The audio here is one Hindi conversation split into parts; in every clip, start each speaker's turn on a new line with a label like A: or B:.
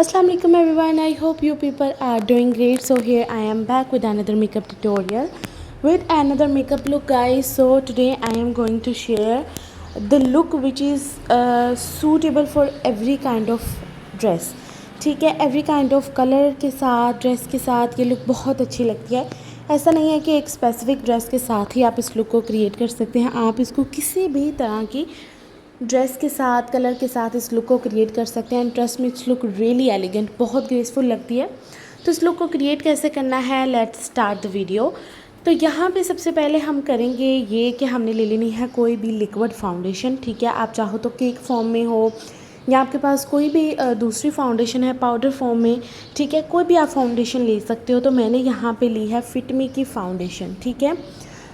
A: Assalamu alaikum everyone. I hope you people are doing great. So here I am back with another makeup tutorial with another makeup look, guys. So today I am going to share the look which is suitable for every kind of dress. ठीक है, एवरी काइंड ऑफ कलर के साथ, ड्रेस के साथ ये लुक बहुत अच्छी लगती है। ऐसा नहीं है कि एक स्पेसिफिक ड्रेस के साथ ही आप इस लुक को क्रिएट कर सकते हैं। आप इसको किसी भी तरह की ड्रेस के साथ, कलर के साथ इस लुक को क्रिएट कर सकते हैं। एंड ट्रस्ट में इट्स लुक रियली एलिगेंट, बहुत ग्रेसफुल लगती है। तो इस लुक को क्रिएट कैसे करना है, लेट्स स्टार्ट द वीडियो। तो यहाँ पे सबसे पहले हम करेंगे ये कि हमने ले लेनी है कोई भी लिक्विड फाउंडेशन। ठीक है, आप चाहो तो केक फॉर्म में हो या आपके पास कोई भी दूसरी फाउंडेशन है पाउडर फॉर्म में। ठीक है, कोई भी आप फाउंडेशन ले सकते हो। तो मैंने यहाँ पे ली है फिटमी की फाउंडेशन। ठीक है,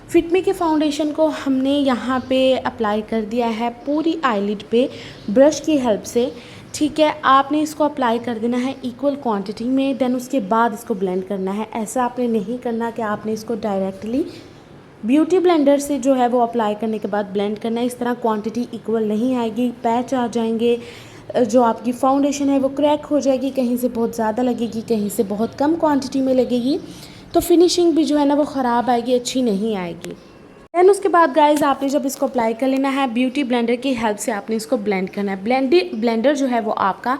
A: फिटमी के फाउंडेशन को हमने यहाँ पे अप्लाई कर दिया है पूरी आईलिड पे ब्रश की हेल्प से। ठीक है, आपने इसको अप्लाई कर देना है इक्वल क्वांटिटी में, देन उसके बाद इसको ब्लेंड करना है। ऐसा आपने नहीं करना कि आपने इसको डायरेक्टली ब्यूटी ब्लेंडर से जो है वो अप्लाई करने के बाद ब्लेंड करना है। इस तरह क्वांटिटी इक्वल नहीं आएगी, पैच आ जाएंगे, जो आपकी फाउंडेशन है वो क्रैक हो जाएगी, कहीं से बहुत ज़्यादा लगेगी, कहीं से बहुत कम क्वांटिटी में लगेगी। तो फिनिशिंग भी जो है ना वो ख़राब आएगी, अच्छी नहीं आएगी। दैन उसके बाद गाइज आपने जब इसको अप्लाई कर लेना है, ब्यूटी ब्लेंडर की हेल्प से आपने इसको ब्लेंड करना है। ब्लेंडर जो है वो आपका,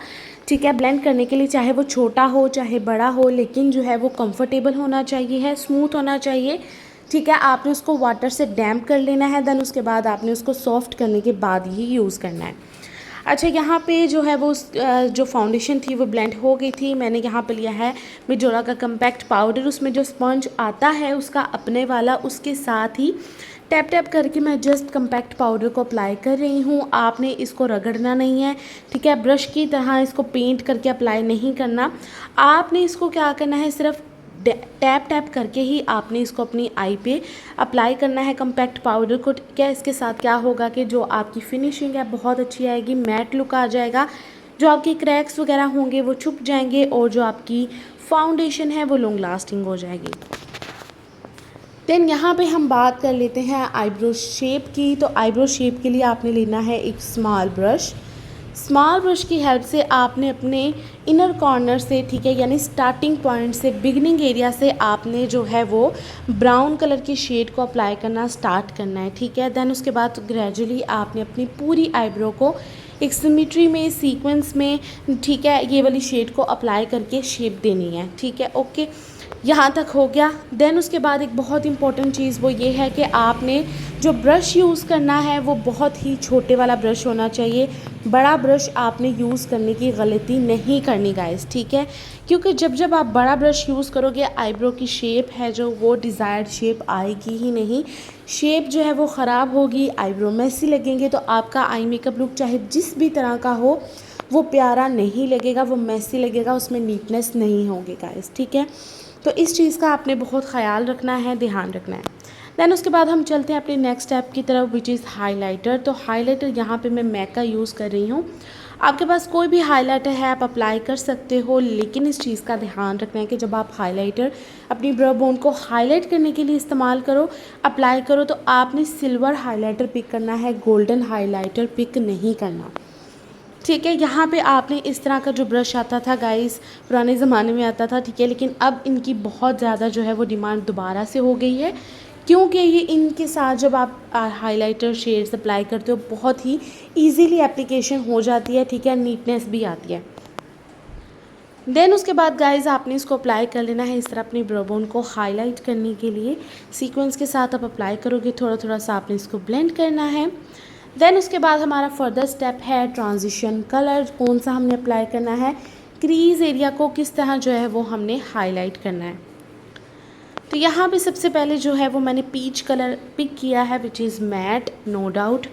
A: ठीक है, ब्लेंड करने के लिए चाहे वो छोटा हो चाहे बड़ा हो, लेकिन जो है वो कंफर्टेबल होना चाहिए है, स्मूथ होना चाहिए। ठीक है, आपने उसको वाटर से डैम्प कर लेना है, देन उसके बाद आपने उसको सॉफ्ट करने के बाद ही यूज़ करना है। अच्छा, यहाँ पे जो है वो जो फाउंडेशन थी वो ब्लेंड हो गई थी। मैंने यहाँ पे लिया है मिजोरा का कम्पैक्ट पाउडर, उसमें जो स्पंज आता है उसका अपने वाला, उसके साथ ही टैप टैप करके मैं जस्ट कम्पैक्ट पाउडर को अप्लाई कर रही हूँ। आपने इसको रगड़ना नहीं है, ठीक है, ब्रश की तरह इसको पेंट करके अप्लाई नहीं करना। आपने इसको क्या करना है, सिर्फ टैप टैप करके ही आपने इसको अपनी आई पे अप्लाई करना है कम्पैक्ट पाउडर को। क्या इसके साथ क्या होगा कि जो आपकी फिनिशिंग है बहुत अच्छी आएगी, मैट लुक आ जाएगा, जो आपके क्रैक्स वगैरह होंगे वो छुप जाएंगे और जो आपकी फाउंडेशन है वो लॉन्ग लास्टिंग हो जाएगी। देन यहाँ पे हम बात कर लेते हैं आईब्रो शेप की। तो आईब्रो शेप के लिए आपने लेना है एक स्मॉल ब्रश। स्मॉल ब्रश की हेल्प से आपने अपने इनर कॉर्नर से, ठीक है, यानी स्टार्टिंग पॉइंट से, बिगिनिंग एरिया से आपने जो है वो ब्राउन कलर की शेड को अप्लाई करना स्टार्ट करना है। ठीक है, देन उसके बाद ग्रेजुअली आपने अपनी पूरी आईब्रो को एक सिमेट्री में, सीक्वेंस में, ठीक है, ये वाली शेड को अप्लाई करके शेप देनी है। ठीक है, ओके, यहाँ तक हो गया। देन उसके बाद एक बहुत इंपॉर्टेंट चीज़ वो ये है कि आपने जो ब्रश यूज़ करना है वो बहुत ही छोटे वाला ब्रश होना चाहिए। बड़ा ब्रश आपने यूज़ करने की गलती नहीं करनी गाइस। ठीक है, क्योंकि जब आप बड़ा ब्रश यूज़ करोगे, आईब्रो की शेप है जो वो डिज़ायर्ड शेप आएगी ही नहीं, शेप जो है वो ख़राब होगी, आईब्रो मैसी लगेंगे। तो आपका आई मेकअप लुक चाहे जिस भी तरह का हो वो प्यारा नहीं लगेगा, वो मैसी लगेगा, उसमें नीटनेस नहीं होगी गाइस। ठीक है, तो इस चीज़ का आपने बहुत ख़याल रखना है, ध्यान रखना है। दैन उसके बाद हम चलते हैं अपने नेक्स्ट स्टेप की तरफ, विच इज़ हाइलाइटर। तो हाइलाइटर यहाँ पे मैं मैक का यूज़ कर रही हूँ। आपके पास कोई भी हाइलाइटर है आप अप्लाई कर सकते हो, लेकिन इस चीज़ का ध्यान रखना है कि जब आप हाइलाइटर अपनी ब्रो बोन को हाईलाइट करने के लिए इस्तेमाल करो, अप्लाई करो, तो आपने सिल्वर हाइलाइटर पिक करना है, गोल्डन हाइलाइटर पिक नहीं करना। ठीक है, यहाँ पे आपने इस तरह का जो ब्रश आता था गाइस, पुराने ज़माने में आता था, ठीक है, लेकिन अब इनकी बहुत ज़्यादा जो है वो डिमांड दोबारा से हो गई है, क्योंकि ये इनके साथ जब आप हाइलाइटर शेड्स अप्लाई करते हो बहुत ही इजीली एप्लीकेशन हो जाती है। ठीक है, नीटनेस भी आती है। देन उसके बाद गाइस आपने इसको अप्लाई कर लेना है इस तरह अपनी ब्रो बोन को हाईलाइट करने के लिए। सीक्वेंस के साथ आप अप्लाई करोगे, थोड़ा थोड़ा सा आपने इसको ब्लेंड करना है। देन उसके बाद हमारा फर्दर स्टेप है ट्रांजिशन कलर। कौन सा हमने अप्लाई करना है, क्रीज एरिया को किस तरह जो है वो हमने हाईलाइट करना है। तो यहाँ पे सबसे पहले जो है वो मैंने पीच कलर पिक किया है, which is matte. No doubt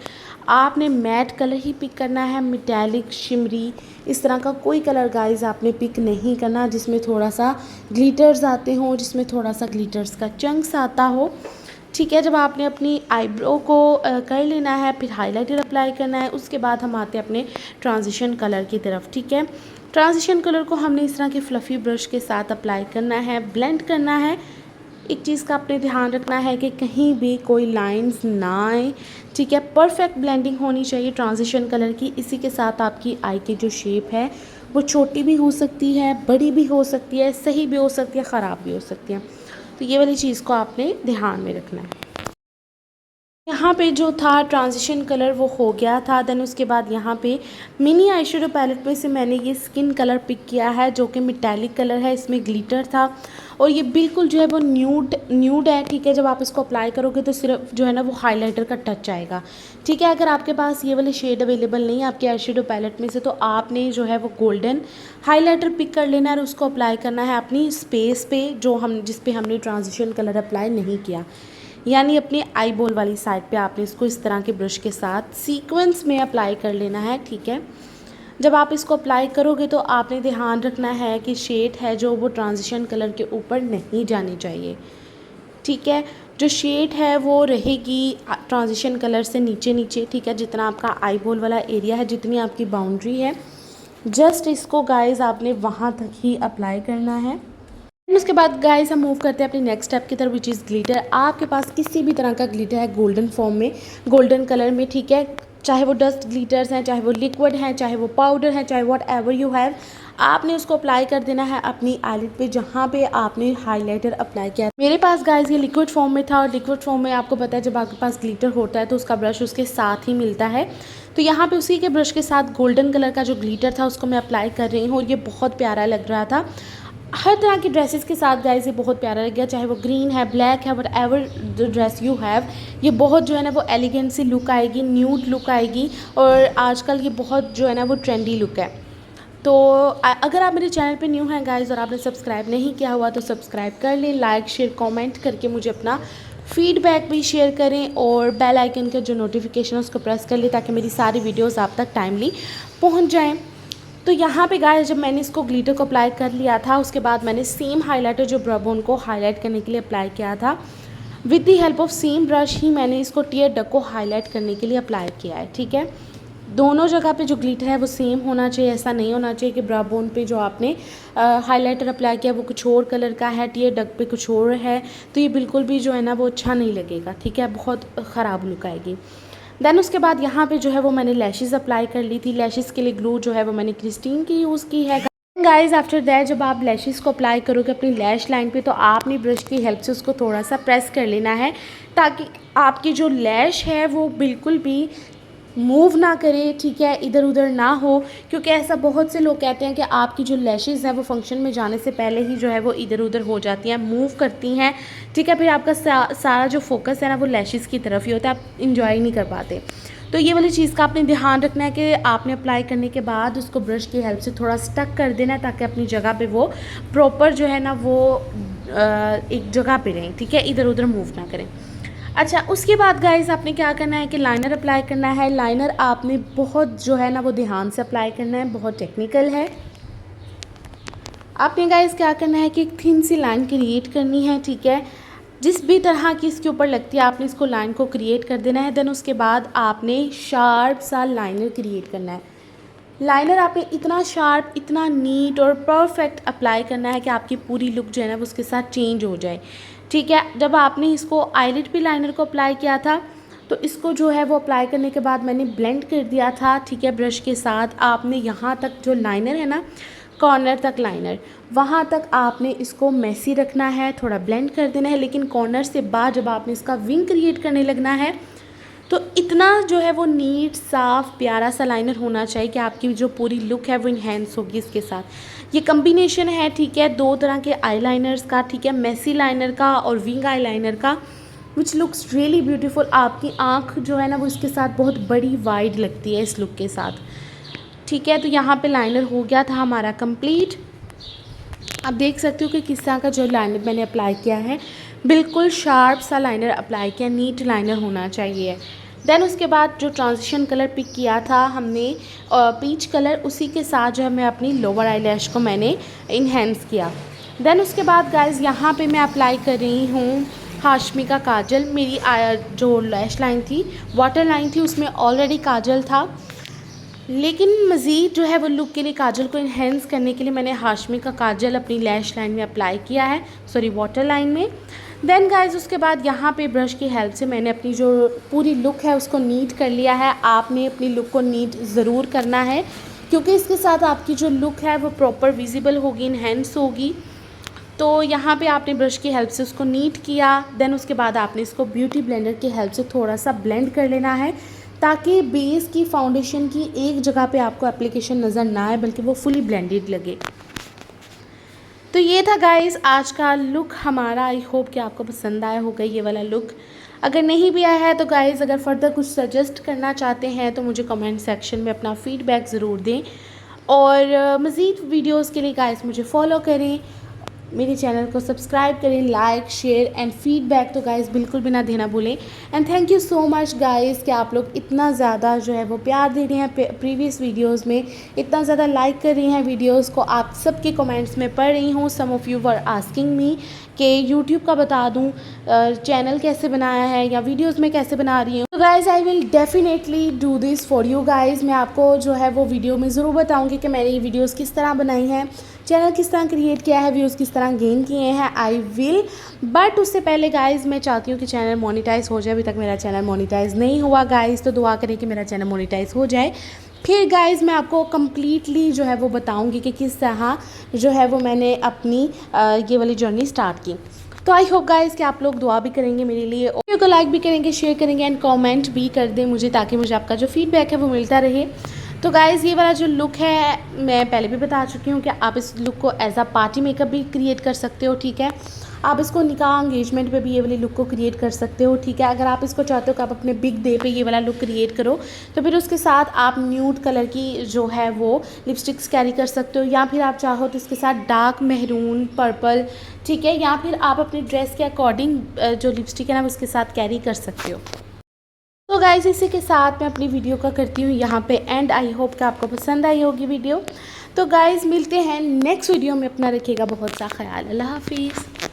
A: आपने मैट कलर ही पिक करना है, मेटालिक, शिमरी, इस तरह का कोई कलर गाइस आपने पिक नहीं करना जिसमें थोड़ा सा ग्लिटर्स आते हों, जिसमें थोड़ा सा ग्लिटर्स का चंक्स आता हो। ठीक है, जब आपने अपनी आईब्रो को कर लेना है, फिर हाइलाइटर अप्लाई करना है, उसके बाद हम आते हैं अपने ट्रांजिशन कलर की तरफ। ठीक है, ट्रांजिशन कलर को हमने इस तरह के फ्लफ़ी ब्रश के साथ अप्लाई करना है, ब्लेंड करना है। एक चीज़ का आपने ध्यान रखना है कि कहीं भी कोई लाइंस ना आए। ठीक है, परफेक्ट ब्लेंडिंग होनी चाहिए ट्रांजिशन कलर की। इसी के साथ आपकी आई की जो शेप है वो छोटी भी हो सकती है, बड़ी भी हो सकती है, सही भी हो सकती है, ख़राब भी हो सकती है। तो ये वाली चीज़ को आपने ध्यान में रखना है। यहाँ पे जो था ट्रांजिशन कलर वो हो गया था। देन उसके बाद यहाँ पे मिनी आई शेडो पैलेट में से मैंने ये स्किन कलर पिक किया है जो कि मेटालिक कलर है, इसमें ग्लिटर था और ये बिल्कुल जो है वो न्यूड है, ठीक है। जब आप इसको अप्लाई करोगे तो सिर्फ जो है ना वो हाइलाइटर का टच आएगा, ठीक है। अगर आपके पास ये वाले शेड अवेलेबल नहीं है आपके आई शेडो पैलेट में से, तो आपने जो है वो गोल्डन हाइलाइटर पिक कर लेना है और उसको अप्लाई करना है अपनी स्पेस पे जो जिस पे हमने ट्रांजिशन कलर अप्लाई नहीं किया, यानी अपनी आई बॉल वाली साइड पे आपने इसको इस तरह के ब्रश के साथ सीक्वेंस में अप्लाई कर लेना है, ठीक है। जब आप इसको अप्लाई करोगे तो आपने ध्यान रखना है कि शेड है जो वो ट्रांजिशन कलर के ऊपर नहीं जानी चाहिए, ठीक है। जो शेड है वो रहेगी ट्रांजिशन कलर से नीचे नीचे, ठीक है। जितना आपका आई बॉल वाला एरिया है, जितनी आपकी बाउंड्री है, जस्ट इसको गाइस आपने वहाँ तक ही अप्लाई करना है। उसके बाद गाइस हम मूव करते हैं अपने नेक्स्ट स्टेप की तरफ, विच इज़ ग्लिटर। आपके पास किसी भी तरह का ग्लिटर है गोल्डन फॉर्म में, गोल्डन कलर में, ठीक है। चाहे वो डस्ट ग्लिटर्स हैं, चाहे वो लिक्विड हैं, चाहे वो पाउडर है, चाहे वॉट एवर यू हैव, आपने उसको अप्लाई कर देना है अपनी आईलिड पे जहाँ पे आपने हाइलाइटर अप्लाई किया। मेरे पास गाइस ये लिक्विड फॉर्म में था और लिक्विड फॉर्म में आपको पता है जब आपके पास ग्लिटर होता है तो उसका ब्रश उसके साथ ही मिलता है। तो यहाँ पे उसी के ब्रश के साथ गोल्डन कलर का जो ग्लिटर था उसको मैं अप्लाई कर रही हूँ और ये बहुत प्यारा लग रहा था। हर तरह की ड्रेसेस के साथ गाइस ये बहुत प्यारा लग गया, चाहे वो ग्रीन है, ब्लैक है, what ever the dress you have, ये बहुत जो है ना वो एलिगेंट सी लुक आएगी, न्यूड लुक आएगी और आजकल ये बहुत जो है ना वो ट्रेंडी लुक है। तो अगर आप मेरे चैनल पे न्यू हैं गाइस और आपने सब्सक्राइब नहीं किया हुआ तो सब्सक्राइब कर लें, लाइक शेयर कमेंट करके मुझे अपना फीडबैक भी शेयर करें और बेल आइकन का जो नोटिफिकेशन है उसको प्रेस कर लें ताकि मेरी सारी वीडियोज़ आप तक टाइमली पहुँच जाएँ। तो यहाँ पे गाइस जब मैंने इसको ग्लिटर को अप्लाई कर लिया था उसके बाद मैंने सेम हाइलाइटर जो ब्रो बोन को हाईलाइट करने के लिए अप्लाई किया था, with the help of same brush ही मैंने इसको टीयर डक को हाईलाइट करने के लिए अप्लाई किया है, ठीक है। दोनों जगह पे जो ग्लिटर है वो सेम होना चाहिए, ऐसा नहीं होना चाहिए कि ब्रो बोन पे जो आपने हाइलाइटर अप्लाई किया वो कुछ और कलर का है, टीयर डक पे कुछ और है, तो ये बिल्कुल भी जो है ना वो अच्छा नहीं लगेगा, ठीक है, बहुत ख़राब लुक आएगी। देन उसके बाद यहाँ पे जो है वो मैंने लैशेस अप्लाई कर ली थी। लैशेस के लिए ग्लू जो है वो मैंने क्रिस्टीन की यूज़ की है। गाइस आफ्टर दैट जब आप लैशेस को अप्लाई करोगे अपनी लैश लाइन पे तो आपने ब्रश की हेल्प से उसको थोड़ा सा प्रेस कर लेना है ताकि आपकी जो लैश है वो बिल्कुल भी मूव ना करे, ठीक है, इधर उधर ना हो, क्योंकि ऐसा बहुत से लोग कहते हैं कि आपकी जो लैशेज़ हैं वो फंक्शन में जाने से पहले ही जो है वो इधर उधर हो जाती हैं, मूव करती हैं, ठीक है। फिर आपका सारा जो फोकस है ना वो लैशेज़ की तरफ ही होता है, आप इंजॉय नहीं कर पाते। तो ये वाली चीज़ का आपने ध्यान रखना है कि आपने अप्लाई करने के बाद उसको ब्रश की हेल्प से थोड़ा स्टक कर देना है ताकि अपनी जगह पे वो प्रॉपर जो है ना वो एक जगह पे रहें, ठीक है, इधर उधर मूव ना करें। अच्छा, उसके बाद गाइस आपने क्या करना है कि लाइनर अप्लाई करना है। लाइनर आपने बहुत जो है ना वो ध्यान से अप्लाई करना है, बहुत टेक्निकल है। आपने गाइस क्या करना है कि एक थिन सी लाइन क्रिएट करनी है, ठीक है, जिस भी तरह की इसके ऊपर लगती है आपने इसको लाइन को क्रिएट कर देना है। देन उसके बाद आपने शार्प सा लाइनर क्रिएट करना है। लाइनर आपने इतना शार्प, इतना नीट और परफेक्ट अप्लाई करना है कि आपकी पूरी लुक जो है ना वो उसके साथ चेंज हो जाए, ठीक है। जब आपने इसको आईलिड पे लाइनर को अप्लाई किया था तो इसको जो है वो अप्लाई करने के बाद मैंने ब्लेंड कर दिया था, ठीक है, ब्रश के साथ। आपने यहाँ तक जो लाइनर है ना, कॉर्नर तक लाइनर, वहाँ तक आपने इसको मेसी रखना है, थोड़ा ब्लेंड कर देना है, लेकिन कॉर्नर से बाद जब आपने इसका विंग क्रिएट करने लगना है तो इतना जो है वो नीट साफ प्यारा सा लाइनर होना चाहिए कि आपकी जो पूरी लुक है वो इन्हेंस होगी इसके साथ। ये कम्बिनेशन है, ठीक है, दो तरह के आई लाइनर्स का, ठीक है, मेसी लाइनर का और विंग आई लाइनर का, विच लुक्स रियली ब्यूटीफुल। आपकी आँख जो है ना वो इसके साथ बहुत बड़ी वाइड लगती है इस लुक के साथ, ठीक है। तो यहाँ पे लाइनर हो गया था हमारा कंप्लीट। आप देख सकते हो कि किस तरह का जो लाइनर मैंने अप्लाई किया है, बिल्कुल शार्प सा लाइनर अप्लाई किया, नीट लाइनर होना चाहिए। देन उसके बाद जो ट्रांजिशन कलर पिक किया था हमने पीच कलर, उसी के साथ जो है मैं अपनी लोअर आई लैश को मैंने इन्हेंस किया। देन उसके बाद गाइज यहाँ पे मैं अप्लाई कर रही हूँ हाशमी का काजल। मेरी जो लैश लाइन थी, वाटर लाइन थी, उसमें ऑलरेडी काजल था, लेकिन मज़ीद जो है वो लुक के लिए काजल को इन्हेंस करने के लिए मैंने हाशमी का काजल अपनी लैश लाइन में अप्लाई किया है, सॉरी वाटर लाइन में। देन गाइज उसके बाद यहाँ पे ब्रश की हेल्प से मैंने अपनी जो पूरी लुक है उसको नीट कर लिया है। आपने अपनी लुक को नीट ज़रूर करना है, क्योंकि इसके साथ आपकी जो लुक है वो प्रॉपर विजिबल होगी, इनहेंस होगी। तो यहाँ पे आपने ब्रश की हेल्प से उसको नीट किया, देन उसके बाद आपने इसको ब्यूटी ब्लेंडर की हेल्प से थोड़ा सा ब्लेंड कर लेना है, ताकि बेस की फाउंडेशन की एक जगह पे आपको एप्लीकेशन नज़र ना आए, बल्कि वो फुली ब्लेंडेड लगे। तो ये था गाइस आज का लुक हमारा। आई होप कि आपको पसंद आया होगा ये वाला लुक। अगर नहीं भी आया है तो गाइस अगर फर्दर कुछ सजेस्ट करना चाहते हैं तो मुझे कमेंट सेक्शन में अपना फ़ीडबैक ज़रूर दें, और मज़ीद वीडियोस के लिए गाइस मुझे फॉलो करें, मेरे चैनल को सब्सक्राइब करें, लाइक शेयर एंड फीडबैक तो गाइस बिल्कुल भी ना देना भूलें। And thank you so much guys कि आप लोग इतना ज़्यादा जो है वो प्यार दे रहे हैं प्रीवियस वीडियोस में, इतना ज़्यादा लाइक कर रही हैं वीडियोस को। आप सबके कमेंट्स में पढ़ रही हूँ। Some of you were asking me कि यूट्यूब का बता दूँ चैनल कैसे बनाया है या वीडियोज़ में कैसे बना रही हूँ। तो guys I will definitely do this for you guys. मैं आपको जो है वो वीडियो में ज़रूर बताऊँगी कि मैंने ये वीडियोज़ किस तरह बनाई हैं, चैनल किस तरह क्रिएट किया है, व्यूज़ किस तरह गेन किए हैं। आई विल, बट उससे पहले गाइज़ मैं चाहती हूँ कि चैनल मोनेटाइज हो जाए। अभी तक मेरा चैनल मोनेटाइज नहीं हुआ गाइज़, तो दुआ करें कि मेरा चैनल मोनेटाइज हो जाए। फिर गाइज़ मैं आपको कम्प्लीटली जो है वो बताऊँगी कि किस तरह जो है वो मैंने अपनी ये वाली जर्नी स्टार्ट की। तो आई होप गाइज़ कि आप लोग दुआ भी करेंगे मेरे लिए, और वीडियो को लाइक भी करेंगे, शेयर करेंगे एंड कमेंट भी कर दें मुझे, ताकि मुझे आपका जो फीडबैक है वो मिलता रहे। तो गाइज़ ये वाला जो लुक है मैं पहले भी बता चुकी हूँ कि आप इस लुक को एज अ पार्टी मेकअप भी क्रिएट कर सकते हो, ठीक है। आप इसको निकाह एंगेजमेंट पे भी ये वाली लुक को क्रिएट कर सकते हो, ठीक है। अगर आप इसको चाहते हो कि आप अपने बिग डे पे ये वाला लुक क्रिएट करो, तो फिर उसके साथ आप न्यूड कलर की जो है वो लिपस्टिक्स कैरी कर सकते हो, या फिर आप चाहो तो इसके साथ डार्क मेहरून पर्पल, ठीक है, या फिर आप अपनी ड्रेस के अकॉर्डिंग जो लिपस्टिक है ना उसके साथ कैरी कर सकते हो। तो गाइज़ इसी के साथ मैं अपनी वीडियो का करती हूँ यहाँ पे एंड। आई होप कि आपको पसंद आई होगी वीडियो। तो गाइज़ मिलते हैं नेक्स्ट वीडियो में। अपना रखिएगा बहुत सा ख्याल। अल्लाह हाफिज़।